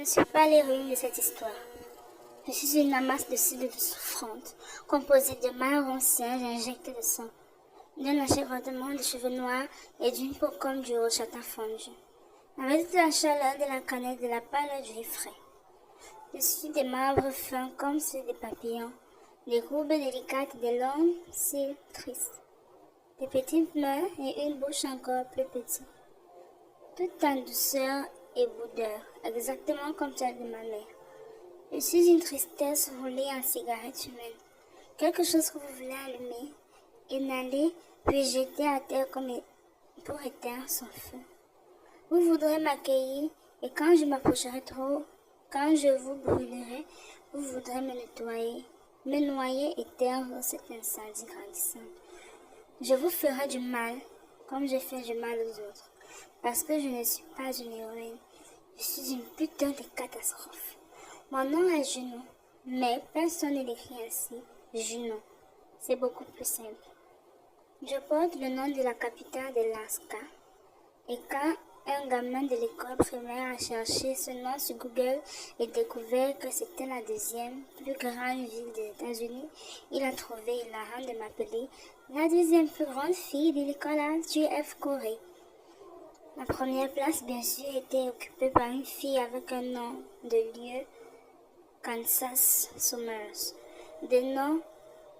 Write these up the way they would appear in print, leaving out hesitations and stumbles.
ne suis pas l'héroïne de cette histoire. Je suis une masse de cibles souffrantes, composée de marrons singes injectés de sang, d'un enchevêtrement de cheveux noirs et d'une peau comme du haut châtain fondu, avec de la chaleur, de la cannelle, de la pâle du riz frais. Je suis des marbres fins comme ceux des papillons, des courbes délicates, des longs cils tristes, des petites mains et une bouche encore plus petite, toute en douceur et boudeur, exactement comme celle de ma mère. Je suis une tristesse roulée en cigarette humaine, quelque chose que vous voulez allumer, inhaler, puis jeter à terre comme pour éteindre son feu. Vous voudrez m'accueillir, et quand je m'approcherai trop, quand je vous brûlerai, vous voudrez me noyer et taire cet incendie grandissant. Je vous ferai du mal, comme je fais du mal aux autres, parce que je ne suis pas une héroïne, je suis une putain de catastrophe. Mon nom est Juno, mais personne ne l'écrit ainsi, Juno. C'est beaucoup plus simple. Je porte le nom de la capitale de l'Alaska, et quand un gamin de l'école primaire a cherché ce nom sur Google et découvert que c'était la deuxième plus grande ville des États-Unis, il a trouvé hilarant de m'appeler la deuxième plus grande fille de l'école à JF Corée. La première place, bien sûr, était occupée par une fille avec un nom de lieu, Kansas Summers.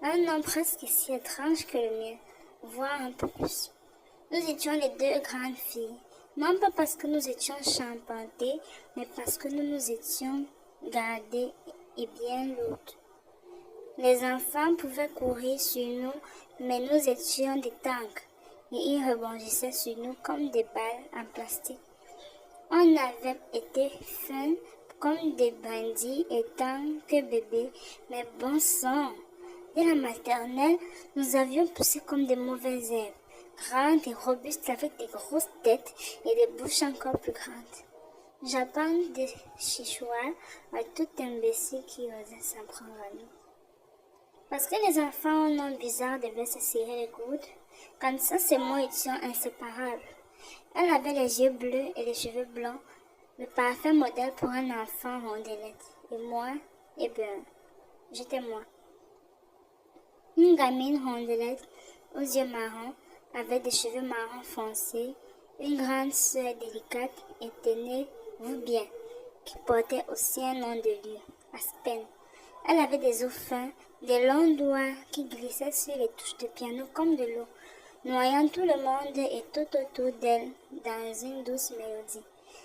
Un nom presque si étrange que le mien, voire un peu plus. Nous étions les deux grandes filles, non pas parce que nous étions charpentées, mais parce que nous nous étions gardées et bien lourdes. Les enfants pouvaient courir sur nous, mais nous étions des tanks, et ils rebondissaient sur nous comme des balles en plastique. On avait été fins comme des bandits étant que bébés, mais bon sang! Dès la maternelle, nous avions poussé comme des mauvaises herbes, grandes et robustes avec des grosses têtes et des bouches encore plus grandes. J'apprends des chichois à tout imbécile qui osait s'en prendre à nous. Parce que les enfants ont un nom bizarre devaient se serrer les coudes, comme ça ces mots étaient inséparables. Elle avait les yeux bleus et les cheveux blancs, le parfait modèle pour un enfant rondelette. Et moi, eh bien, j'étais moi. Une gamine rondelette aux yeux marrons, avec des cheveux marrons foncés, une grande sœur délicate et tenez-vous bien, qui portait aussi un nom de lieu, Aspen. Elle avait des os fins, des longs doigts qui glissaient sur les touches de piano comme de l'eau, noyant tout le monde et tout autour d'elle dans une douce mélodie.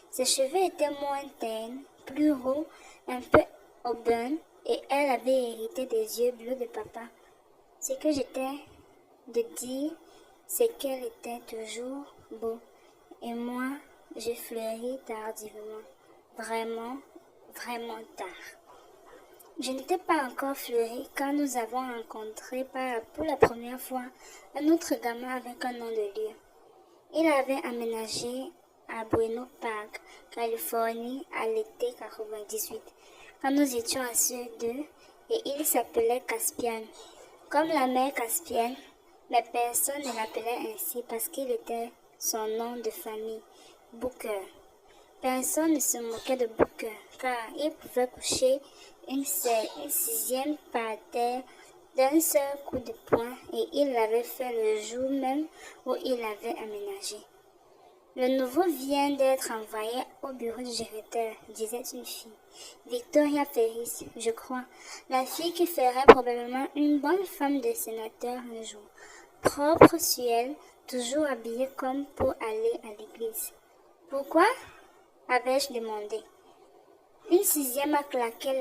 Ses cheveux étaient moins ternes, plus roux, un peu auburn, et elle avait hérité des yeux bleus de papa. Ce que j'étais de dire, c'est qu'elle était toujours beau, et moi, j'ai fleuri tardivement, vraiment, vraiment tard. Je n'étais pas encore fleurie quand nous avons rencontré pour la première fois un autre gamin avec un nom de lieu. Il avait aménagé à Buenos Park, Californie, à l'été 98, quand nous étions à ceux deux, et il s'appelait Caspian, comme la mer Caspienne, mais personne ne l'appelait ainsi parce qu'il était son nom de famille, Booker. Personne ne se moquait de Booker, car il pouvait coucher une sixième par terre d'un seul coup de poing, et il l'avait fait le jour même où il avait aménagé. Le nouveau vient d'être envoyé au bureau du directeur, disait une fille. Victoria Ferris, je crois, la fille qui ferait probablement une bonne femme de sénateur un jour. Propre sur elle, toujours habillée comme pour aller à l'église. Pourquoi? Avais-je demandé. Une sixième a claqué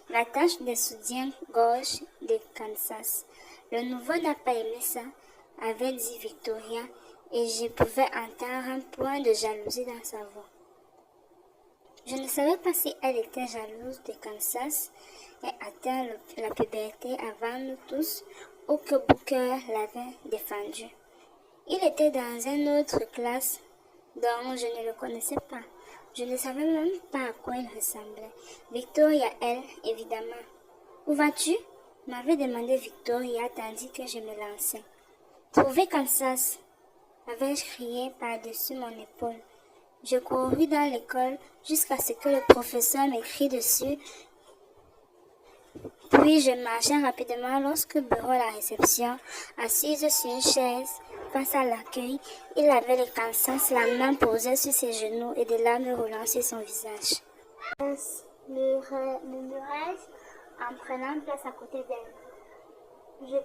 la tache des soutiens-gorge de Kansas. Le nouveau n'a pas aimé ça, avait dit Victoria, et je pouvais entendre un point de jalousie dans sa voix. Je ne savais pas si elle était jalouse de Kansas et atteint la puberté avant nous tous, ou que Booker l'avait défendu. Il était dans une autre classe dont je ne le connaissais pas. Je ne savais même pas à quoi il ressemblait. Victoria, elle, évidemment. « Où vas-tu » m'avait demandé Victoria tandis que je me lançais. « Trouver Kansas » avais-je crié par-dessus mon épaule. Je courus dans l'école jusqu'à ce que le professeur m'écrit dessus. Puis je marchai rapidement lorsque bureau à la réception, assise sur une chaise face à l'accueil, il avait le cansace, la main posée sur ses genoux et des larmes roulant sur son visage. Murmurai-je en prenant place à côté d'elle. Je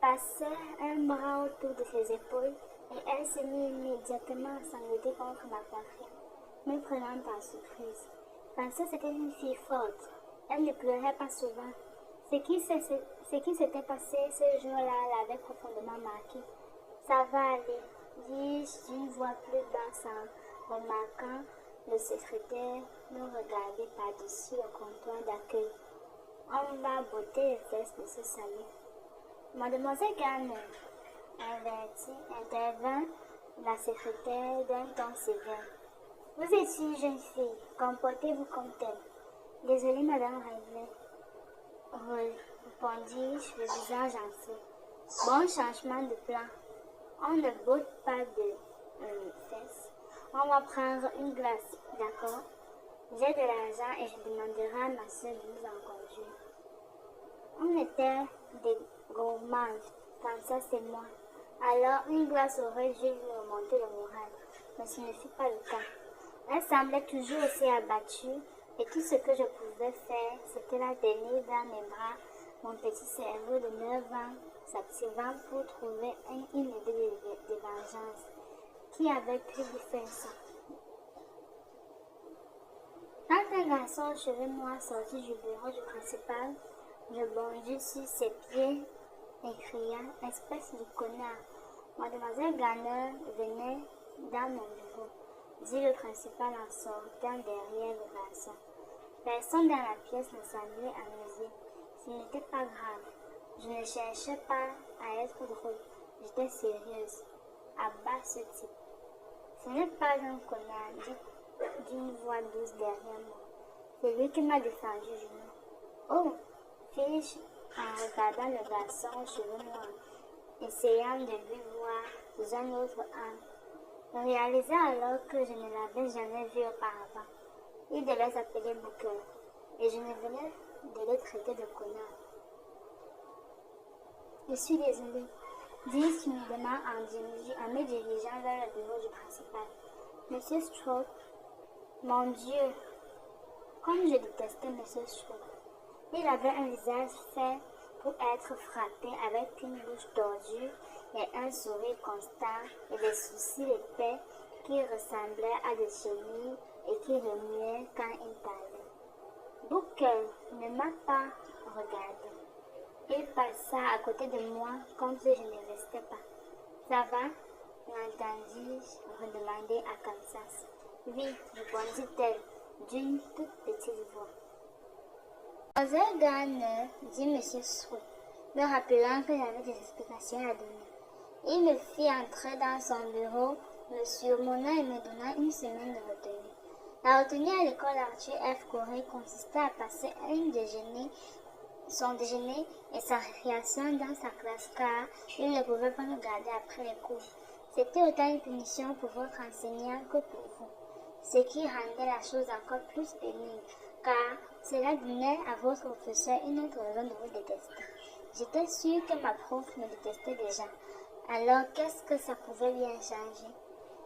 passai un bras autour de ses épaules et elle se mit immédiatement à sangloter contre ma poitrine, me prenant par surprise. Frances était une fille forte. Elle ne pleurait pas souvent. Ce qui s'était passé ce jour-là l'avait profondément marquée. Ça va aller, dis-je d'une voix plus basse en remarquant le secrétaire nous regarder par-dessus le comptoir d'accueil. On va botter les fesses de ce salut. Mademoiselle Garner, intervint la secrétaire d'un ton sévère. Vous êtes une jeune fille, comportez-vous comme telle. Désolée, Madame Riley, répondis-je, le visage en feu. Bon changement de plan. On ne botte pas de fesses. On va prendre une glace, d'accord? J'ai de l'argent et je demanderai à ma soeur de nous en conduire. On était des gourmands, Frances et moi. Alors une glace aurait dû lui remonter le moral, mais ce ne fut pas le cas. Elle semblait toujours aussi abattue et tout ce que je pouvais faire, c'était la tenir dans mes bras, mon petit cerveau de 9 ans s'activant pour trouver une idée de vengeance. Qui avait pu lui faire ça? Quand un garçon aux cheveux noirs sortit du bureau du principal, je bondis sur ses pieds et criant « Espèce de connard !» Mademoiselle Garner venait dans mon bureau, dit le principal en sortant derrière le garçon. Personne dans la pièce ne semblait amusé. Ce n'était pas grave. Je ne cherchais pas à être drôle. J'étais sérieuse. Abat ce type. Ce n'est pas un connard, dit d'une voix douce derrière moi. C'est lui qui m'a défendu, Julien. Oh, fis-je en regardant le garçon aux cheveux noirs, essayant de lui voir sous un autre angle. Je réalisais alors que je ne l'avais jamais vu auparavant. Il devait s'appeler Booker, et je ne venais de le traiter de connard. Je suis désolée, dis-je timidement en me dirigeant vers le bureau du principal. Monsieur Stroke, mon Dieu, comme je détestais Monsieur Stroke. Il avait un visage fait pour être frappé avec une bouche tordue et un sourire constant et des sourcils épais qui ressemblaient à des chenilles et qui remuaient quand il parlait. Booker ne m'a pas regardé. Il passa à côté de moi comme si je ne restais pas. Ça va? L'entendis-je redemander à Kansas. Oui, répondit-elle d'une toute petite voix. Mademoiselle Garner, dit M. Strouk, me rappelant que j'avais des explications à donner. Il me fit entrer dans son bureau, me surmonna et me donna une semaine de retenue. La retenue à l'école Arthur F. Corey consistait à passer son déjeuner et sa récréation dans sa classe car il ne pouvait pas nous garder après les cours. C'était autant une punition pour votre enseignant que pour vous, ce qui rendait la chose encore plus pénible car cela donnait à votre professeur une autre raison de vous détester. J'étais sûre que ma prof me détestait déjà. Alors qu'est-ce que ça pouvait bien changer?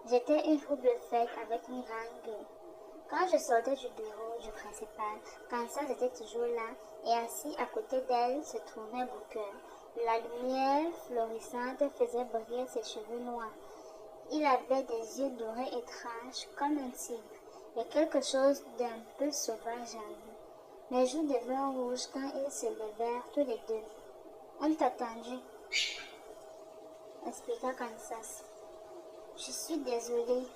J'étais une trouble faite avec une grande gueule. Quand je sortais du bureau du principal, Kansas était toujours là et assis à côté d'elle se trouvait Booker. La lumière florissante faisait briller ses cheveux noirs. Il avait des yeux dorés étranges comme un tigre et quelque chose d'un peu sauvage en lui. Les joues devinrent rouges quand ils se levèrent tous les deux. On t'a attendu, expliqua Kansas. Je suis désolée,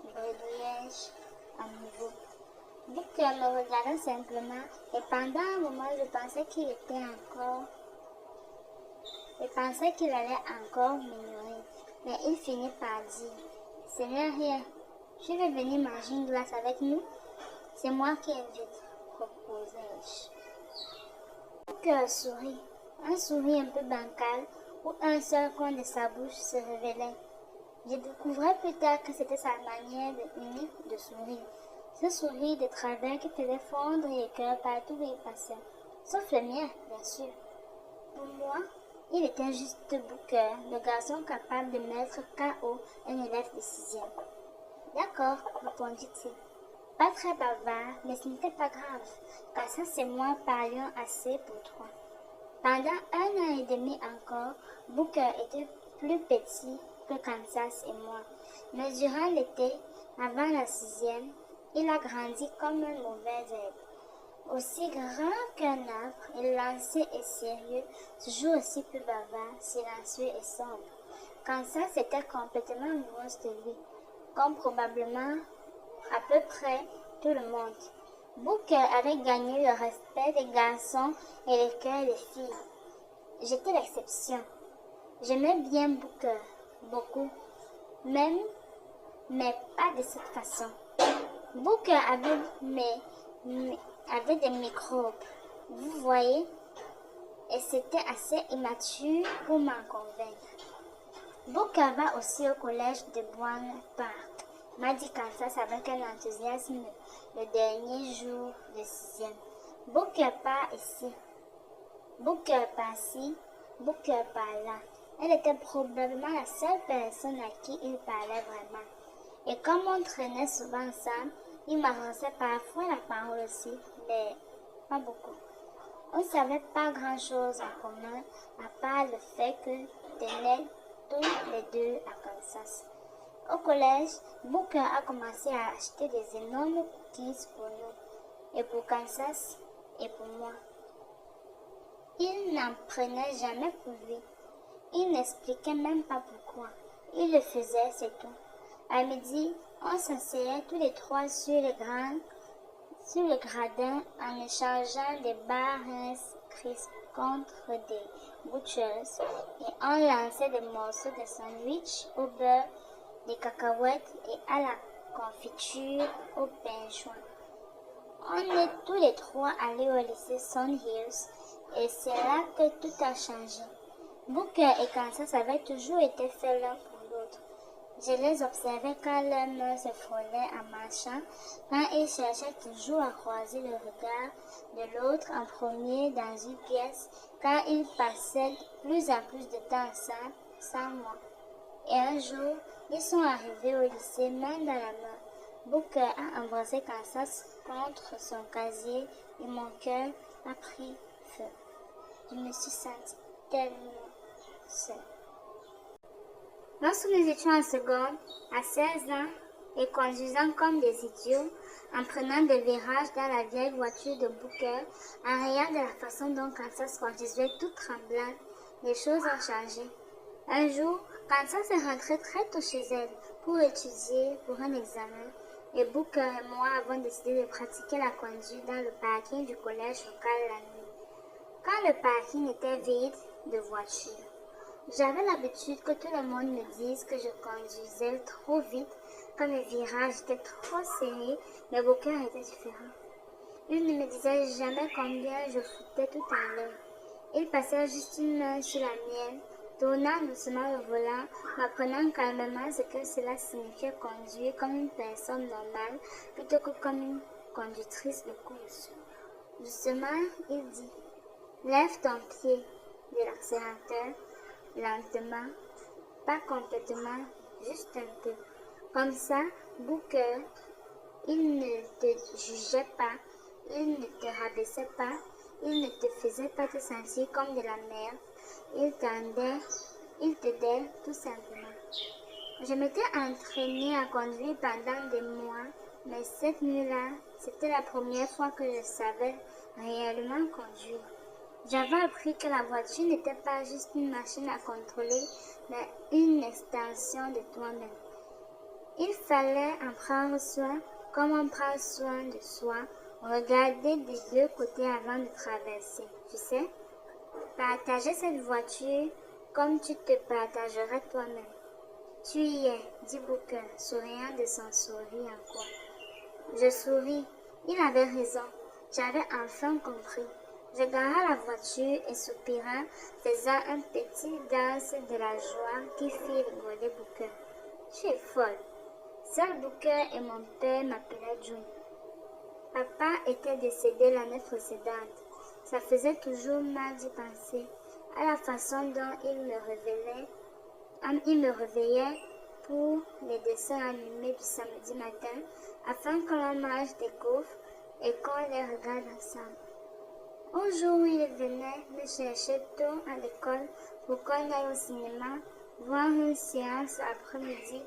bredouillai-je à nouveau. Booker me regardait simplement et pendant un moment je pensais qu'il allait encore m'ignorer. Mais il finit par dire, ce n'est rien, tu veux venir manger une glace avec nous? C'est moi qui invite, proposai-je. Booker sourit, un sourire un peu bancal où un seul coin de sa bouche se révélait. Je découvrais plus tard que c'était sa manière unique de sourire. Ce sourire de travers qui faisait fondre les cœurs partout où il passait. Sauf le mien, bien sûr. Pour moi, il était juste Booker, le garçon capable de mettre KO un élève de sixième. D'accord, répondit-il. Pas très bavard, mais ce n'était pas grave, car ça c'est moi parlions assez pour toi. Pendant 1 an et demi encore, Booker était plus petit que Kansas et moi. Mais durant l'été, avant la sixième, il a grandi comme un mauvais herbe. Aussi grand qu'un arbre, il lancé et sérieux, toujours aussi peu bavard, silencieux et sombre. Kansas était complètement amoureuse de lui, comme probablement à peu près tout le monde. Booker avait gagné le respect des garçons et les cœurs des filles. J'étais l'exception. J'aimais bien Booker, beaucoup, même, mais pas de cette façon. Booker avait des microbes, vous voyez, et c'était assez immature pour m'en convaincre. Booker va aussi au collège de Bourne Park, m'a dit Kansas avec un enthousiasme le dernier jour de sixième. Booker part ici, Booker par-ci, Booker par-là. Elle était probablement la seule personne à qui il parlait vraiment. Et comme on traînait souvent ensemble, il m'avançait parfois la parole aussi, mais pas beaucoup. On ne savait pas grand-chose en commun, à part le fait que tenaient tous les deux à Kansas. Au collège, Booker a commencé à acheter des énormes cookies pour nous, et pour Kansas, et pour moi. Il n'en prenait jamais pour lui. Il n'expliquait même pas pourquoi. Il le faisait, c'est tout. À midi, on s'asseyait tous les trois sur le gradin en échangeant des barres crisp contre des butchers et on lançait des morceaux de sandwich au beurre, des cacahuètes et à la confiture au pain joint. On est tous les trois allés au lycée Sun Hills et c'est là que tout a changé. Booker et Kansas avaient toujours été faits l'un pour l'autre. Je les observais quand leurs mains se frôlaient en marchant, quand ils cherchaient toujours à croiser le regard de l'autre en premier dans une pièce, quand ils passaient plus en plus de temps ensemble, sans moi. Et un jour, ils sont arrivés au lycée main dans la main. Booker a embrassé Kansas contre son casier et mon cœur a pris feu. Je me suis sentie tellement seule. Lorsque nous étions en seconde, à 16 ans, et conduisant comme des idiots, en prenant des virages dans la vieille voiture de Booker, en riant de la façon dont Kansas conduisait tout tremblant, les choses ont changé. Un jour, Kansas est rentrée très tôt chez elle pour étudier pour un examen, et Booker et moi avons décidé de pratiquer la conduite dans le parking du collège local la nuit, quand le parking était vide de voitures. J'avais l'habitude que tout le monde me dise que je conduisais trop vite, que mes virages étaient trop serrés, mais Booker était différent. Il ne me disait jamais combien je foutais tout en l'air. Il passait juste une main sur la mienne, tournant doucement le volant, m'apprenant calmement ce que cela signifiait conduire comme une personne normale plutôt que comme une conductrice de course. Doucement, il dit « Lève ton pied de l'accélérateur. » Lentement, pas complètement, juste un peu. Comme ça, Booker, il ne te jugeait pas, il ne te rabaissait pas, il ne te faisait pas te sentir comme de la merde, il t'aidait tout simplement. Je m'étais entraînée à conduire pendant des mois, mais cette nuit-là, c'était la première fois que je savais réellement conduire. J'avais appris que la voiture n'était pas juste une machine à contrôler, mais une extension de toi-même. Il fallait en prendre soin comme on prend soin de soi, regarder des deux côtés avant de traverser, tu sais. Partager cette voiture comme tu te partagerais toi-même. Tu y es, dit Booker, souriant de son sourire en coin. Je souris. Il avait raison. J'avais enfin compris. Je garai la voiture et soupirant, faisant un petit danse de la joie qui fit rigoler Booker. Tu es folle. Seul Booker et mon père m'appelaient June. Papa était décédé l'année précédente. Ça faisait toujours mal d'y penser à la façon dont il me réveillait pour les dessins animés du samedi matin afin que l'on mange des gaufres et qu'on les regarde ensemble. Un jour, il venait me chercher tôt à l'école pour qu'on aille au cinéma voir une séance après-midi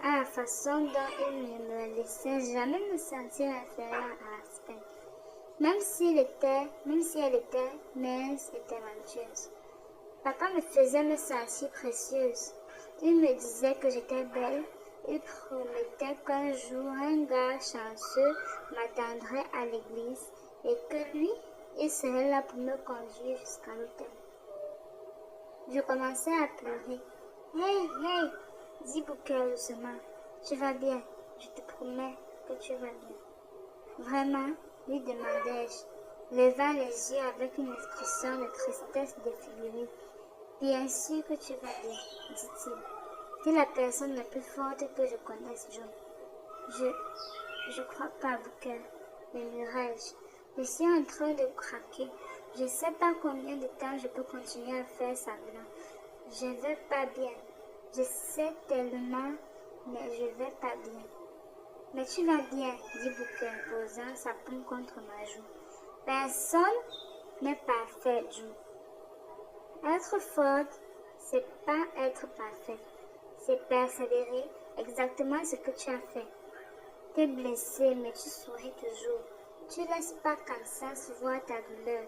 à la façon dont il ne me laissait jamais me sentir inférieure à Aspen. Même si elle était mince et talentueuse. Papa me faisait me sentir précieuse. Il me disait que j'étais belle. Il promettait qu'un jour, un gars chanceux m'attendrait à l'église et que lui, il serait là pour me conduire jusqu'à l'hôtel. Je commençais à pleurer. Hey, hey, dis Booker doucement. Tu vas bien. Je te promets que tu vas bien. Vraiment, lui demandai-je, levant les yeux avec une expression de tristesse défigurée. Bien sûr que tu vas bien, dit-il. Tu es la personne la plus forte que je connaisse, John. Je crois pas, Booker, murmurai-je. Je suis en train de craquer. Je sais pas combien de temps je peux continuer à faire semblant. Je vais pas bien. Je sais tellement, mais je vais pas bien. Mais tu vas bien, dit Booker, posant sa paume contre ma joue. Personne n'est parfait, John. Être forte, c'est pas être parfait. C'est persévérer exactement ce que tu as fait. Tu es blessé, mais tu souris toujours. Tu laisses pas Kansas voir ta douleur.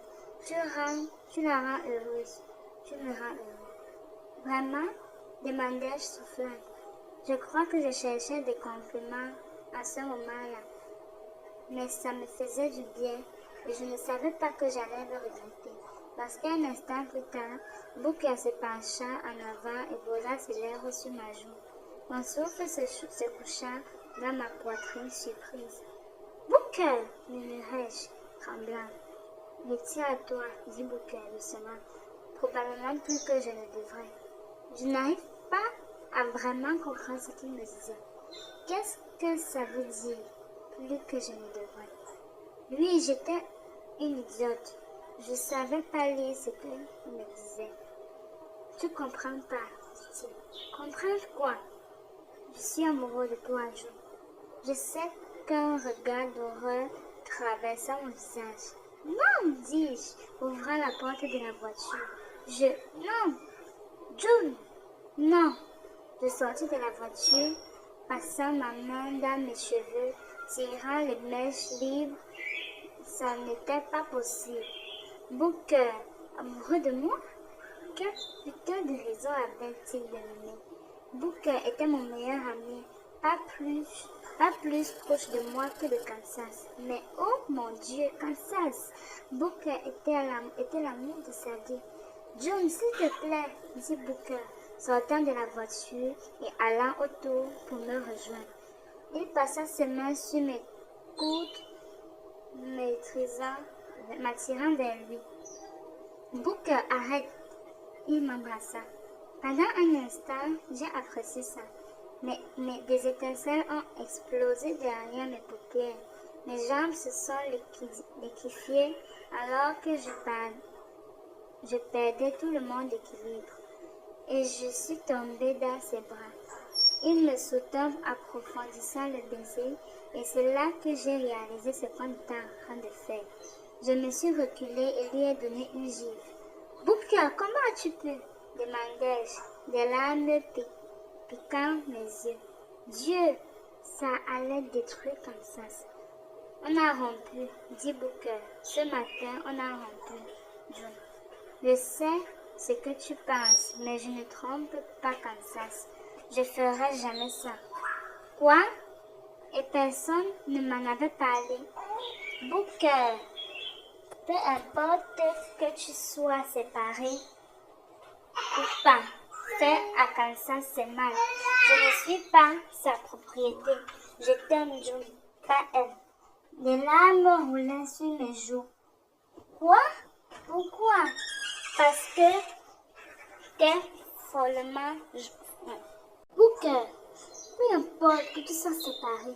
Tu la rends heureuse. Tu me rends heureux. Vraiment? Demandai-je soufflant. Je crois que je cherchais des compliments à ce moment-là. Mais ça me faisait du bien et je ne savais pas que j'allais le regretter. Parce qu'un instant plus tard, Booker se pencha en avant et posa ses lèvres sur ma joue. Mon souffle se coucha dans ma poitrine surprise. Booker, murmurai-je, tremblant. Je tiens à toi, dit Booker doucement, probablement plus que je ne devrais. Je n'arrive pas à vraiment comprendre ce qu'il me disait. Qu'est-ce que ça veut dire, plus que je ne devrais? Lui, j'étais une idiote. Je savais pas lire ce qu'il me disait. Tu comprends pas, dit-il. Comprends quoi? Je suis amoureux de toi, Joe. Je sais qu'un regard d'horreur traversa mon visage. Non, dis-je, ouvrant la porte de la voiture. Non, June, non. Je sortis de la voiture, passant ma main dans mes cheveux, tirant les mèches libres. Ça n'était pas possible. Booker, amoureux de moi? Quelle putain de raison avait-il de m'aimer? Booker était mon meilleur ami, pas plus proche de moi que de Kansas. Mais oh mon Dieu, Kansas! Booker était l'amour de sa vie. John, s'il te plaît, dit Booker, sortant de la voiture et allant autour pour me rejoindre. Il passa ses mains sur mes coudes, m'attirant vers lui. Booker, arrête! Il m'embrassa. Pendant un instant, j'ai apprécié ça. Mais des étincelles ont explosé derrière mes paupières. Mes jambes se sont liquéfiées alors que je perdais tout le monde d'équilibre. Et je suis tombée dans ses bras. Il me soutint approfondissant le baiser et c'est là que j'ai réalisé ce qu'on était en train de faire. Je me suis reculée et lui ai donné une gifle. Booker, comment as-tu pu? Demandai-je, des larmes piquant mes yeux. Dieu, ça allait détruire Kansas. On a rompu, dit Booker. Ce matin, on a rompu, John. Je sais ce que tu penses, mais je ne trompe pas Kansas. Je ferai jamais ça. Quoi? Et personne ne m'en avait parlé. Booker, peu importe que tu sois séparé ou pas, faire à Kansas c'est mal. Je ne suis pas sa propriété. Je t'aime, Julie, pas elle. Des larmes roulaient sur mes joues. Quoi? Pourquoi? Parce que t'es follement... Booker, Peu importe que tu sois séparé.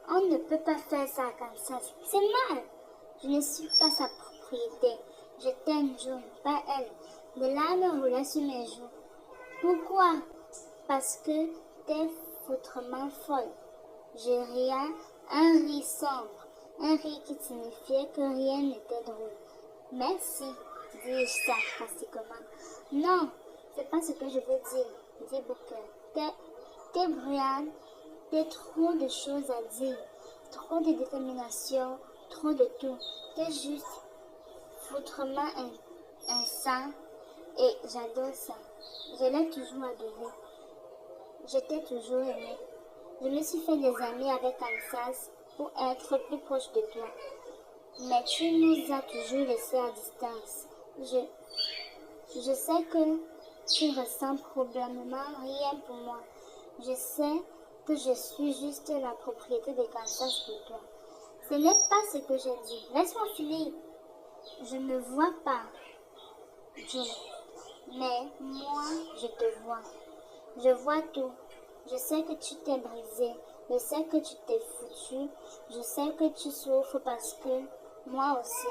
On ne peut pas faire ça à Kansas. C'est mal. Je ne suis pas sa propriété. Je t'aime, June, pas elle. Des larmes roulaient sur mes joues. Pourquoi? Parce que t'es foutrement folle. Je riais, un rire sombre, un rire qui signifiait que rien n'était drôle. Merci, dis-je sarcastiquement. Non, c'est pas ce que je veux dire, dit Booker. T'es bruyante, t'as trop de choses à dire, trop de détermination, trop de tout. T'es juste foutrement un sang et j'adore ça. Je l'ai toujours adoré. Je t'ai toujours aimé. Je me suis fait des amis avec Kansas pour être plus proche de toi. Mais tu nous as toujours laissés à distance. Je sais que tu ressens probablement rien pour moi. Je sais que je suis juste la propriété de Kansas pour toi. Ce n'est pas ce que j'ai dit. Laisse-moi finir. Je ne vois pas, June. Mais moi, je te vois. Je vois tout. Je sais que tu t'es brisé. Je sais que tu t'es foutu. Je sais que tu souffres parce que moi aussi.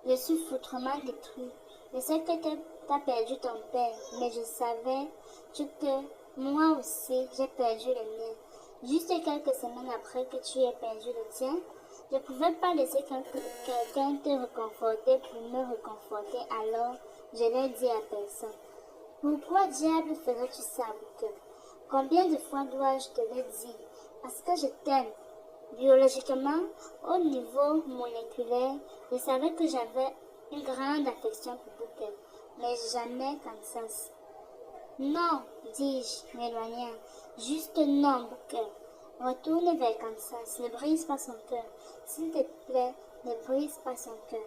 Je suis foutrement détruit. Je sais que tu as perdu ton père. Mais je savais que moi aussi, j'ai perdu le mien. Juste quelques semaines après que tu aies perdu le tien, je ne pouvais pas laisser quelqu'un te réconforter pour me réconforter. Alors, je l'ai dit à personne. Pourquoi diable ferais-tu ça, Booker? Combien de fois dois-je te le dire? Parce que je t'aime. Biologiquement, au niveau moléculaire, je savais que j'avais une grande affection pour Booker, mais jamais Kansas. Non, dis-je, m'éloignant. Juste non, Booker. Retourne vers Kansas, ne brise pas son cœur. S'il te plaît, ne brise pas son cœur.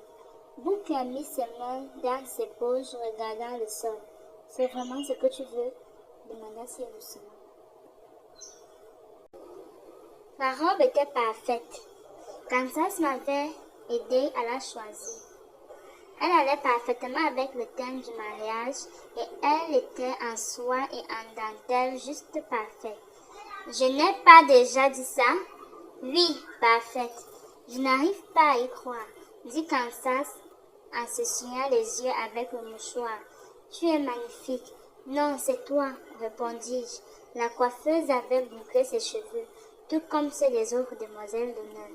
Booker mit ses mains dans ses poches, regardant le sol. C'est vraiment ce que tu veux? Demanda si doucement. La robe était parfaite. Kansas m'avait aidé à la choisir. Elle allait parfaitement avec le thème du mariage et elle était en soie et en dentelle juste parfaite. Je n'ai pas déjà dit ça? Oui, parfaite. Je n'arrive pas à y croire, dit Kansas en s'essuyant les yeux avec le mouchoir. Tu es magnifique. Non, c'est toi, répondis-je. La coiffeuse avait bouclé ses cheveux, tout comme ceux des autres demoiselles d'honneur.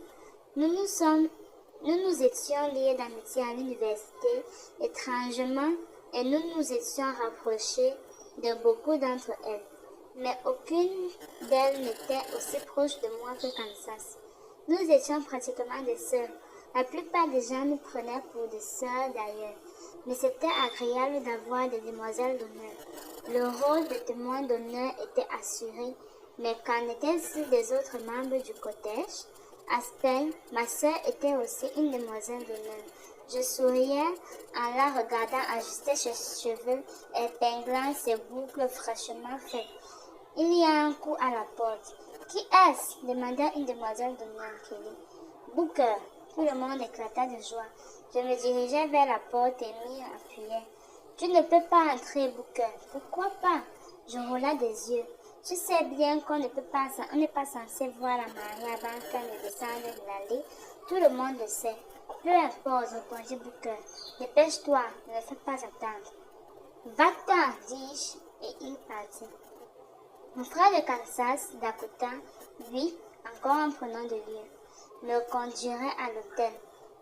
Nous nous étions liés d'amitié à l'université, étrangement, et nous nous étions rapprochés de beaucoup d'entre elles. Mais aucune d'elles n'était aussi proche de moi que Kansas. Nous étions pratiquement des sœurs. La plupart des gens nous prenaient pour des sœurs d'ailleurs. Mais c'était agréable d'avoir des demoiselles d'honneur. Le rôle de témoin d'honneur était assuré, mais qu'en était-il des autres membres du cortège? Aspen, ma sœur, était aussi une demoiselle d'honneur. Je souriais en la regardant ajuster ses cheveux, épinglant ses boucles fraîchement faites. Il y a un coup à la porte. Qui est-ce? Demanda une demoiselle d'honneur, Kelly. Booker. Tout le monde éclata de joie. Je me dirigeai vers la porte et m'y appuyai. Tu ne peux pas entrer, Booker. Pourquoi pas? Je roula des yeux. Tu sais bien qu'on n'est pas censé voir la mariée avant qu'elle ne descende de l'allée. Tout le monde le sait. Peu importe, répondit Booker. Dépêche-toi, ne le fais pas attendre. Va-t'en, dis-je, et il partit. Mon frère de Kansas, Dakota, lui, encore en prenant de lui, me conduirait à l'hôtel.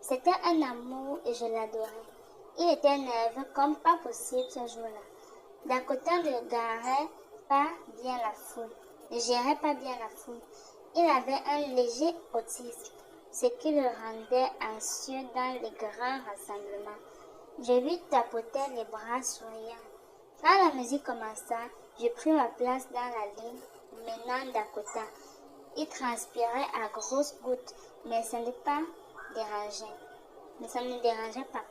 C'était un amour et je l'adorais. Il était nerveux comme pas possible ce jour-là. Dakota ne garait pas bien la foule, ne gérait pas bien la foule. Il avait un léger autisme, ce qui le rendait anxieux dans les grands rassemblements. Je lui tapotais les bras souriant. Quand la musique commença, je pris ma place dans la ligne menant Dakota. Il transpirait à grosses gouttes, mais ça ne me dérangeait pas.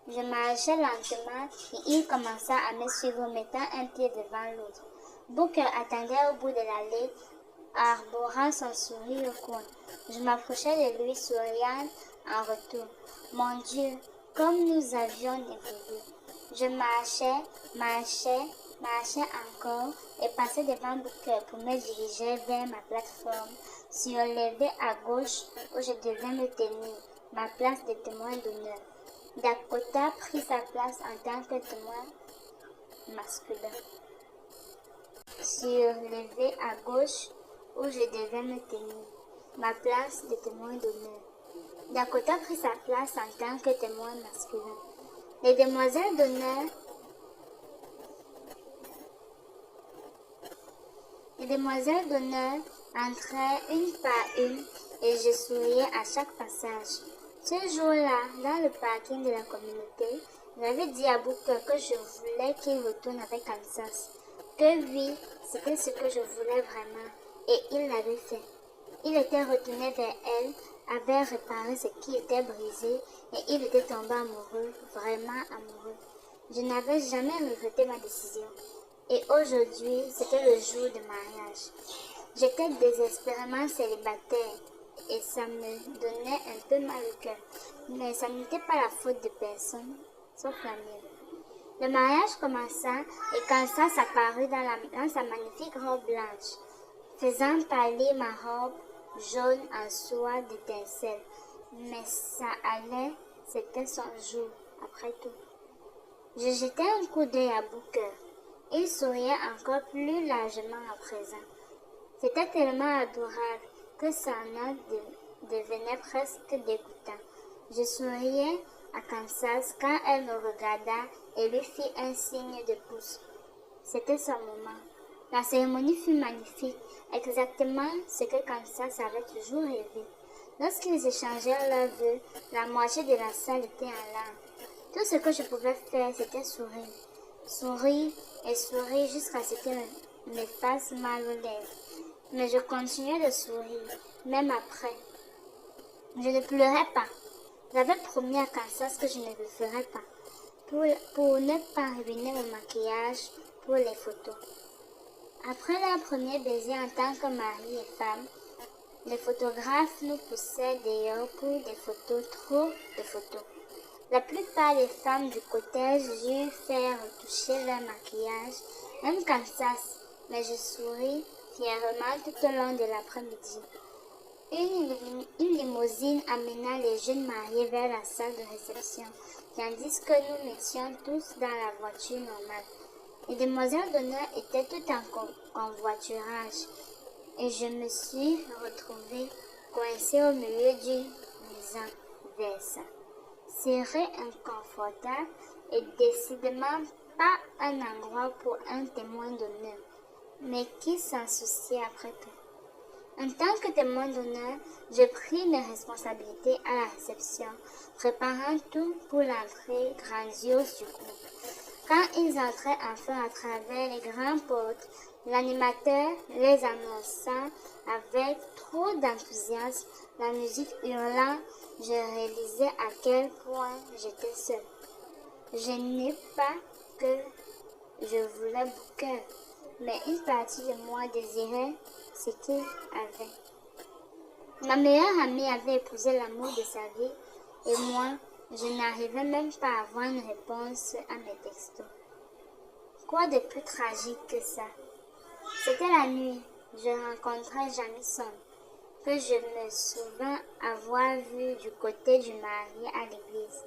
Je marchais lentement et il commença à me suivre, mettant un pied devant l'autre. Booker attendait au bout de l'allée, arborant son sourire au coin. Je m'approchais de lui, souriant en retour. Mon Dieu, comme nous avions évolué. Je marchais, marchais encore et passais devant Booker pour me diriger vers ma plateforme, surélevée à gauche où je devais me tenir, ma place de témoin d'honneur. Dakota prit sa place en tant que témoin masculin. Surélevée à gauche où je devais me tenir, ma place de témoin d'honneur. Dakota prit sa place en tant que témoin masculin. Les demoiselles d'honneur entraient une par une et je souriais à chaque passage. Ce jour-là, dans le parking de la communauté, j'avais dit à Booker que je voulais qu'il retourne avec Kansas. Que oui, c'était ce que je voulais vraiment, et il l'avait fait. Il était retourné vers elle, avait réparé ce qui était brisé, et il était tombé amoureux, vraiment amoureux. Je n'avais jamais regretté ma décision. Et aujourd'hui, c'était le jour de mariage. J'étais désespérément célibataire et ça me donnait un peu mal au cœur. Mais ça n'était pas la faute de personne, sauf la mienne. Le mariage commença et Kansas apparut dans sa magnifique robe blanche, faisant pâlir ma robe jaune en soie d'étincelles. Mais ça allait, c'était son jour, après tout. Je jetai un coup d'œil à Booker. Il souriait encore plus largement à présent. C'était tellement adorable que ça en devenait presque dégoûtant. Je souriais à Kansas quand elle me regarda et lui fit un signe de pouce. C'était son moment. La cérémonie fut magnifique, exactement ce que Kansas avait toujours rêvé. Lorsqu'ils échangèrent leurs vœux, la moitié de la salle était en larmes. Tout ce que je pouvais faire, c'était sourire. Sourire et sourire jusqu'à ce que me fasse mal aux lèvres. Mais je continuais de sourire, même après. Je ne pleurais pas. J'avais promis à Kansas que je ne le ferais pas, pour ne pas ruiner mon maquillage pour les photos. Après leur premier baiser en tant que mari et femme, les photographes nous poussaient dehors pour des photos, trop de photos. La plupart des femmes du cortège durent faire retoucher leur maquillage, même Kansas, mais je souris fièrement tout au long de l'après-midi. Une limousine amena les jeunes mariés vers la salle de réception, tandis que nous étions tous dans la voiture normale. Les demoiselles d'honneur étaient toutes en convoiturage, et je me suis retrouvée coincée au milieu d'une maison versa. Serré, inconfortable et décidément pas un endroit pour un témoin d'honneur, mais qui s'en souciait après tout. En tant que témoin d'honneur, je pris mes responsabilités à la réception, préparant tout pour l'entrée grandiose du groupe. Quand ils entraient enfin à travers les grandes portes, l'animateur les annonçant avec trop d'enthousiasme, la musique hurlant, je réalisais à quel point j'étais seule. Je n'ai pas que je voulais Booker, mais une partie de moi désirait ce qu'il avait. Ma meilleure amie avait épousé l'amour de sa vie et moi, je n'arrivais même pas à avoir une réponse à mes textos. Quoi de plus tragique que ça? C'était la nuit, je rencontrais Jamison, que je me souviens avoir vu du côté du marié à l'église.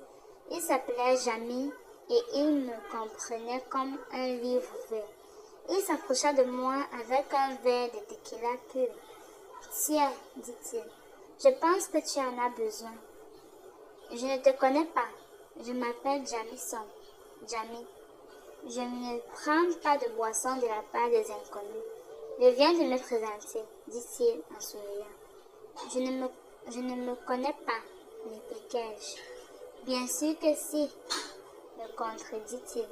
Il s'appelait Jamie et il me comprenait comme un livre ouvert. Il s'approcha de moi avec un verre de tequila pur. Tiens, dit-il, je pense que tu en as besoin. Je ne te connais pas. Je m'appelle Jamison. Jamie. Je ne prends pas de boisson de la part des inconnus. Je viens de me présenter, dit-il en souriant. Je ne me connais pas, répliquai-je. Bien sûr que si, me contredit-il.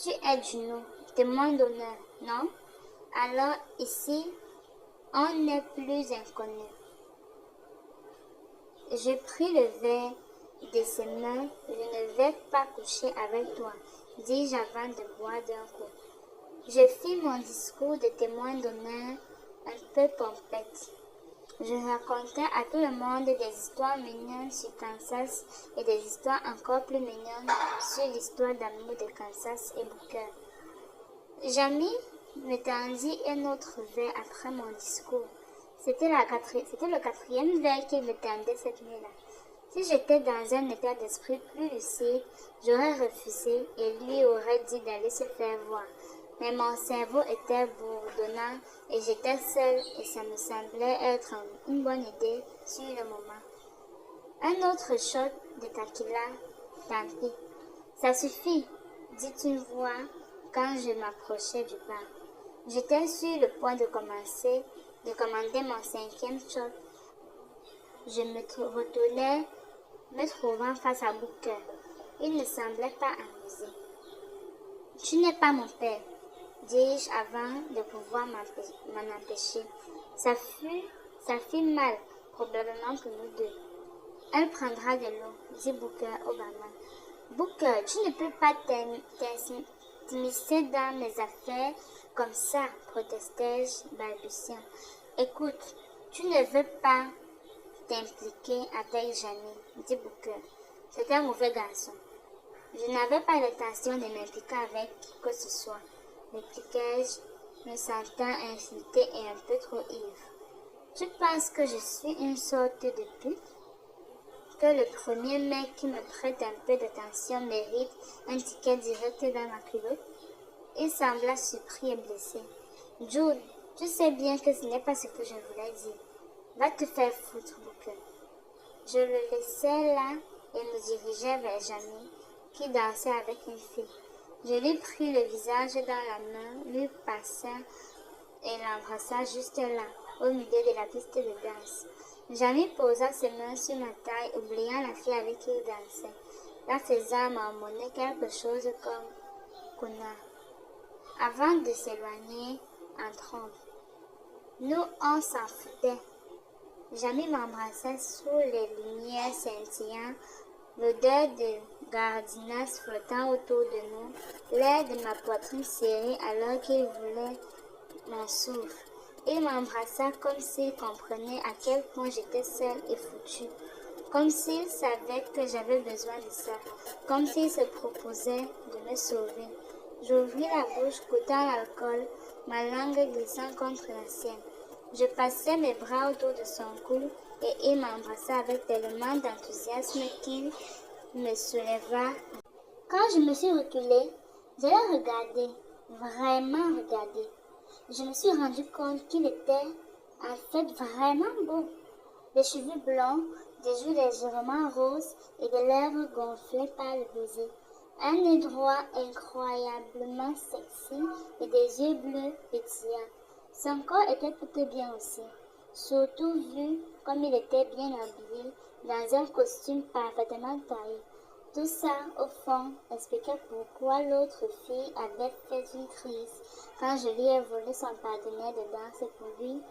Tu es Juno, témoin d'honneur, non? Alors ici, on n'est plus inconnus. Je pris le verre de ses mains. Je ne vais pas coucher avec toi, dis-je avant de boire d'un coup. Je fis mon discours de témoin d'honneur un peu pompette. Je racontais à tout le monde des histoires mignonnes sur Kansas et des histoires encore plus mignonnes sur l'histoire d'amour de Kansas et Booker. Jamy me tendit un autre verre après mon discours. C'était le quatrième verre qu'il me tendait cette nuit-là. Si j'étais dans un état d'esprit plus lucide, j'aurais refusé et lui aurait dit d'aller se faire voir. Mais mon cerveau était bourdonnant et j'étais seule et ça me semblait être une bonne idée sur le moment. Un autre shot de tequila, tant pis. Ça suffit, dit une voix quand je m'approchais du bar. J'étais sur le point de commander mon cinquième shot. Je me retournais, me trouvant face à Booker. Il ne semblait pas amusé. Tu n'es pas mon père, dis-je avant de pouvoir m'en empêcher. Ça fit mal, probablement pour nous deux. Elle prendra de l'eau, dit Booker au barman. Booker, tu ne peux pas t'immiscer dans mes affaires comme ça, protestai-je, balbutiant. Écoute, tu ne veux pas t'impliquer avec Jamy, dit Booker. C'est un mauvais garçon. Je n'avais pas l'intention de m'impliquer avec qui que ce soit, répliquai-je, me sentant insultée et un peu trop ivre. Tu penses que je suis une sorte de pute? Que le premier mec qui me prête un peu d'attention mérite un ticket direct dans ma culotte? Il sembla surpris et blessé. Jude, tu sais bien que ce n'est pas ce que je voulais dire. Va te faire foutre, Booker. Je le laissai là et me dirigeai vers Jamy, qui dansait avec une fille. Je lui pris le visage dans la main, lui passa et l'embrassa juste là, au milieu de la piste de danse. Jamy posa ses mains sur ma taille, oubliant la fille avec qui il dansait, la faisant marmonner quelque chose comme « connard » avant de s'éloigner en trompe. Nous, on s'en foutait. Jamy m'embrassait sous les lumières scintillantes, l'odeur de gardinasse flottant autour de nous, l'air de ma poitrine serrée alors qu'il voulait mon souffle. Il m'embrassa comme s'il comprenait à quel point j'étais seule et foutue, comme s'il savait que j'avais besoin de ça, comme s'il se proposait de me sauver. J'ouvris la bouche, goûtant l'alcool, ma langue glissant contre la sienne. Je passai mes bras autour de son cou et il m'embrassa avec tellement d'enthousiasme qu'il me souleva. Quand je me suis reculée, je l'ai regardé, vraiment regardé. Je me suis rendu compte qu'il était en fait vraiment beau. Les cheveux blonds, des joues légèrement roses et des lèvres gonflées par le baiser. Un nez droit incroyablement sexy et des yeux bleus pétillants. Son corps était plutôt bien aussi, surtout vu comme il était bien habillé dans un costume parfaitement taillé. Tout ça, au fond, expliquait pourquoi l'autre fille avait fait une crise quand je lui ai volé son partenaire de danse pour lui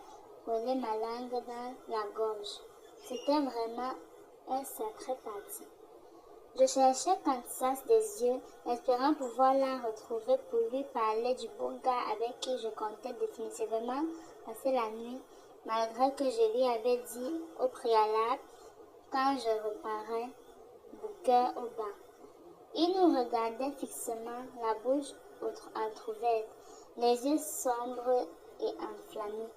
coller ma langue dans la gorge. C'était vraiment un sacré parti. Je cherchais Kansas des yeux, espérant pouvoir la retrouver pour lui parler du beau gars avec qui je comptais définitivement passer la nuit, malgré que je lui avais dit au préalable quand je reparais Booker au bas. Il nous regardait fixement, la bouche entrouverte, les yeux sombres et enflammés.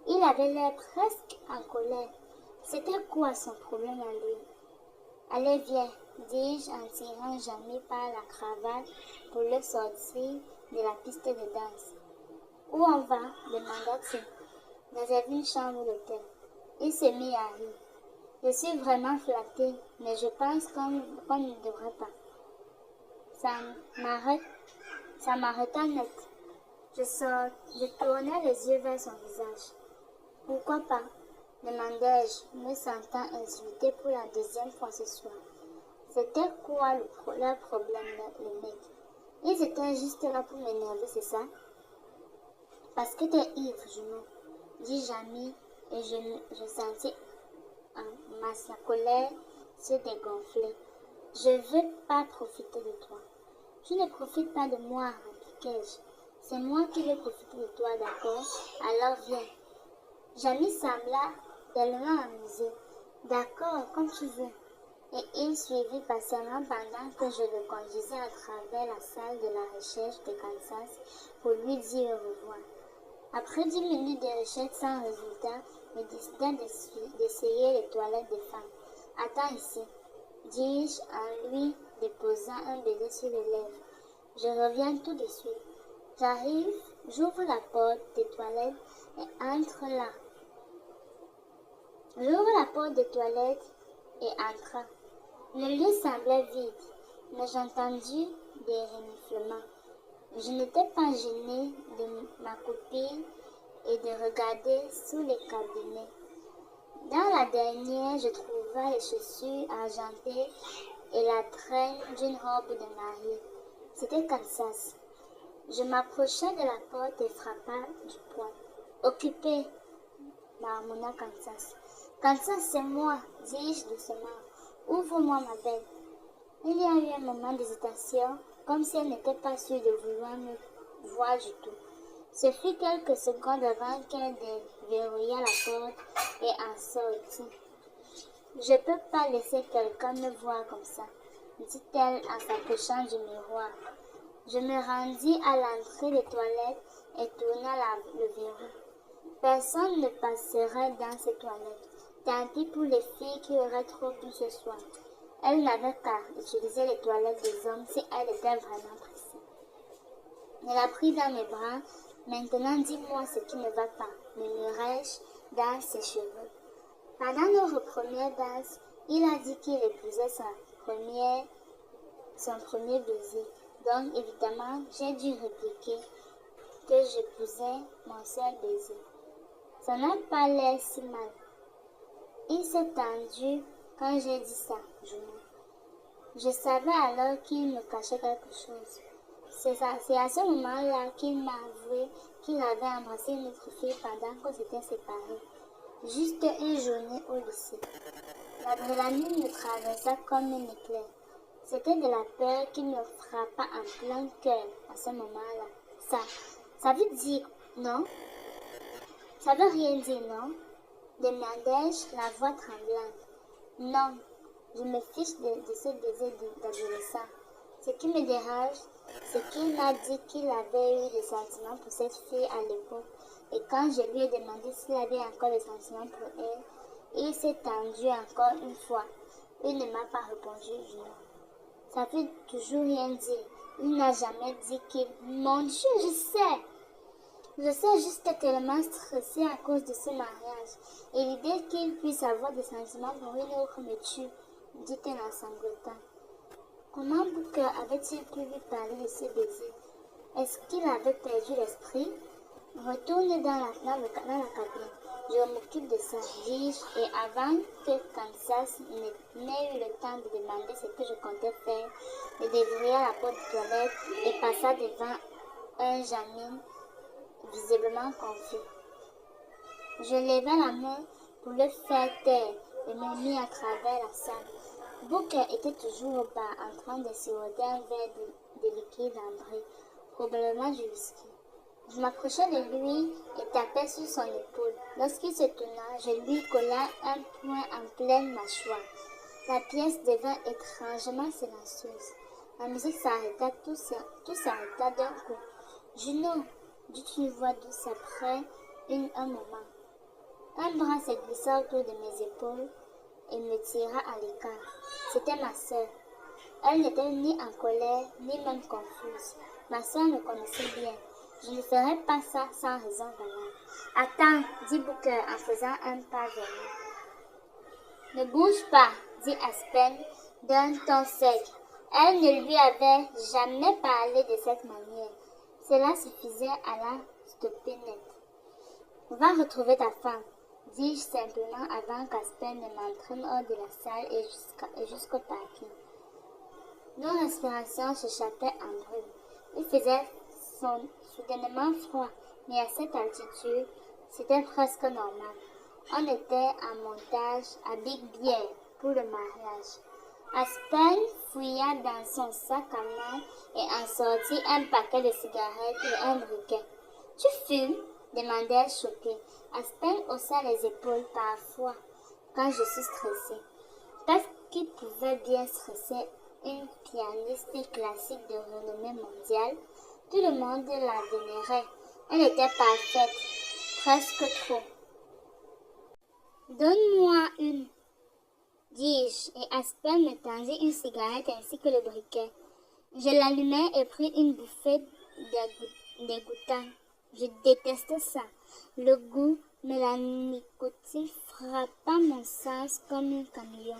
Il avait l'air presque en colère. C'était quoi son problème à lui? Allez, viens, dis-je en tirant Jamy par la cravate pour le sortir de la piste de danse. Où on va? Demanda-t-il. Dans une chambre d'hôtel. Il se mit à rire. Je suis vraiment flattée, mais je pense qu'on ne devrait pas. Ça m'arrêta net. Je tournai les yeux vers son visage. Pourquoi pas? Demandai-je, me sentant insultée pour la deuxième fois ce soir. C'était quoi leur problème, les mecs? Ils étaient juste là pour m'énerver, c'est ça? Parce que t'es ivre, jumeau, dit Jamy, et je sentis ma colère se dégonfler. Je veux pas profiter de toi. Tu ne profites pas de moi, répliquai-je. C'est moi qui veux profiter de toi, d'accord? Alors viens. Jamy sembla tellement amusé. D'accord, comme tu veux. et il suivit patiemment pendant que je le conduisais à travers la salle de la recherche de Kansas pour lui dire au revoir. Après 10 minutes de recherche sans résultat, je décida d'essayer les toilettes des femmes. Attends ici, dis-je en lui déposant un baiser sur les lèvres. Je reviens tout de suite. J'arrive, j'ouvre la porte des toilettes et entre là. J'ouvre la porte des toilettes et entra. Le lieu semblait vide, mais j'entendis des reniflements. Je n'étais pas gênée de m'accroupir et de regarder sous les cabinets. Dans la dernière, je trouvai les chaussures argentées et la traîne d'une robe de mariée. C'était Kansas. Je m'approchai de la porte et frappa du poing. Occupé, marmonna Kansas. Kansas, c'est moi, dis-je doucement. Ouvre-moi, ma belle. Il y a eu un moment d'hésitation, comme si elle n'était pas sûre de vouloir me voir du tout. Ce fut quelques secondes avant qu'elle déverrouilla la porte et en sortit. Je ne peux pas laisser quelqu'un me voir comme ça, dit-elle en s'approchant du miroir. Je me rendis à l'entrée des toilettes et tourna le verrou. Personne ne passerait dans ces toilettes. Tant pis pour les filles qui auraient trop bu ce soir. Elle n'avait qu'à utiliser les toilettes des hommes si elle était vraiment pressée. Je la pris dans mes bras. Maintenant, dis-moi ce qui ne va pas, murmurai-je dans ses cheveux. Pendant notre première danse, il a dit qu'il épousait son premier baiser. Donc, évidemment, j'ai dû répliquer que j'épousais mon seul baiser. Ça n'a pas l'air si mal. Il s'est tendu quand j'ai dit ça, je savais alors qu'il me cachait quelque chose. C'est à ce moment-là qu'il m'a avoué qu'il avait embrassé une autre fille pendant qu'on s'était séparés. Juste une journée au lycée. L'adrénaline me traversa comme un éclair. C'était de la peur qui me frappa en plein cœur à ce moment-là. Ça veut dire non? Ça veut rien dire, non? Demandai-je, la voix tremblante. Non, je me fiche de ce baiser d'adolescent. Ce qui me dérange, c'est qu'il m'a dit qu'il avait eu des sentiments pour cette fille à l'époque. Et quand je lui ai demandé s'il avait encore des sentiments pour elle, il s'est tendu encore une fois. Il ne m'a pas répondu du non. Ça veut toujours rien dire. Il n'a jamais dit qu'il... Mon Dieu, je sais! Je suis juste tellement stressée à cause de ce mariage. Et l'idée qu'il puisse avoir des sentiments pour une autre me tue, dit-elle en sanglotant. Comment Booker avait-il pu lui parler de ce baiser? Est-ce qu'il avait perdu l'esprit? Retourne dans la cabine. Je m'occupe de ça, dis-je, et avant que Kansas n'ait eu le temps de demander ce que je comptais faire, je déverrouilla la porte de toilette et passa devant un Jamil visiblement confus. Je levai la main pour le faire taire et me mis à travers la salle. Booker était toujours au bar en train de siroter un verre de liquide ambré, probablement du whisky. Je m'approchai de lui et tapai sur son épaule. Lorsqu'il se tourna, je lui collai un poing en pleine mâchoire. La pièce devint étrangement silencieuse. La musique s'arrêta, tout s'arrêta d'un coup. Juno, dit une voix douce après un moment. Un bras se glissa autour de mes épaules et me tira à l'écart. C'était ma sœur. Elle n'était ni en colère, ni même confuse. Ma sœur me connaissait bien. Je ne ferais pas ça sans raison valable. Attends, dit Booker en faisant un pas vers moi. Ne bouge pas, dit Aspen d'un ton sec. Elle ne lui avait jamais parlé de cette manière. Cela suffisait à la stopper net. Va retrouver ta femme, dis-je simplement avant qu'Aspen ne m'entraîne hors de la salle et jusqu'au parking. Nos respirations s'échappaient en brume. Il faisait soudainement froid, mais à cette altitude, c'était presque normal. On était en montage à Big Bear pour le mariage. Aspen fouilla dans son sac à main et en sortit un paquet de cigarettes et un briquet. « Tu fumes ?» demandai-je choquée. Aspen haussa les épaules parfois quand je suis stressée. qui pouvait bien stresser une pianiste classique de renommée mondiale. Tout le monde la vénérait. Elle était parfaite, presque trop. Donne-moi une, dis-je, et Aspen me tendit une cigarette ainsi que le briquet. Je l'allumai et pris une bouffée dégoûtant. Je détestais ça. Le goût mélanicotine frappa mon sens comme un caméléon,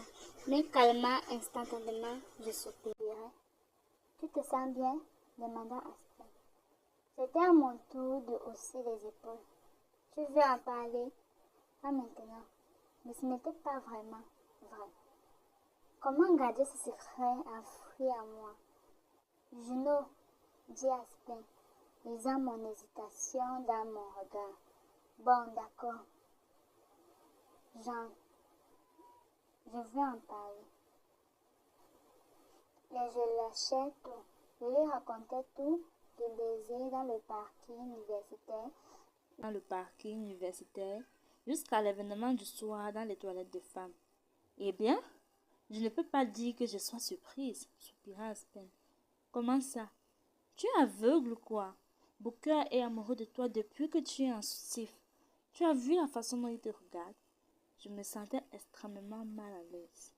me calma instantanément. Je soupirai. Tu te sens bien? Demanda Aspen. C'était à mon tour de hausser les épaules. Tu veux en parler? Pas maintenant. Mais ce n'était pas vraiment vrai. Comment garder ce secret enfoui à moi? Juno, dit Aspen, lisant mon hésitation dans mon regard. Bon, d'accord. Jean, je veux en parler. Et je lâchai tout. Je lui racontais tout du baiser dans le parking universitaire, jusqu'à l'événement du soir dans les toilettes de femmes. Eh bien, je ne peux pas dire que je sois surprise, soupira Aspen. Comment ça? Tu es aveugle ou quoi? Booker est amoureux de toi depuis que tu es en soutif. Tu as vu la façon dont il te regarde? Je me sentais extrêmement mal à l'aise.